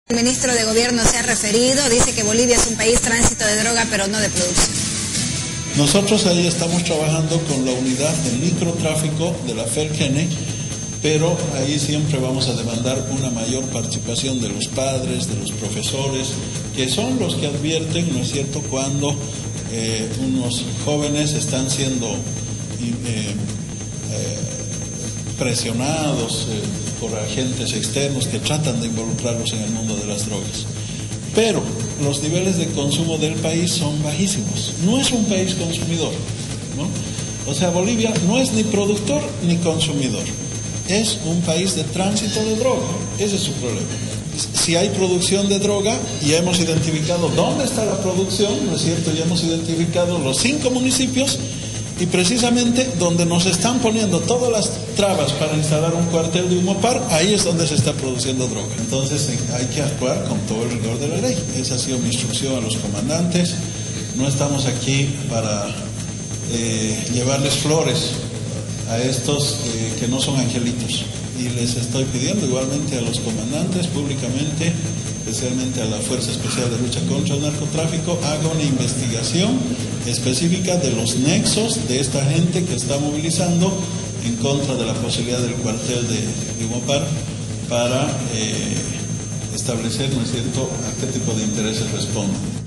El ministro de Gobierno se ha referido, dice que Bolivia es un país tránsito de droga, pero no de producción. Nosotros ahí estamos trabajando con la unidad de microtráfico de la FELCENE, pero ahí siempre vamos a demandar una mayor participación de los padres, de los profesores, que son los que advierten, ¿no es cierto?, cuando unos jóvenes están siendo presionados por agentes externos que tratan de involucrarlos en el mundo de las drogas. Pero los niveles de consumo del país son bajísimos. No es un país consumidor, ¿no? O sea, Bolivia no es ni productor ni consumidor. Es un país de tránsito de droga. Ese es su problema. Si hay producción de droga, ya hemos identificado dónde está la producción, ¿no es cierto? Ya hemos identificado los 5 municipios y precisamente donde nos están poniendo todas las trabas para instalar un cuartel de Humopar, ahí es donde se está produciendo droga. Entonces hay que actuar con todo el rigor de la ley. Esa ha sido mi instrucción a los comandantes. No estamos aquí para llevarles flores a estos que no son angelitos. Y les estoy pidiendo igualmente a los comandantes públicamente, especialmente a la Fuerza Especial de Lucha contra el Narcotráfico, haga una investigación específica de los nexos de esta gente que está movilizando en contra de la posibilidad del cuartel de Humopar para establecer, ¿no es cierto?, a qué tipo de intereses responden.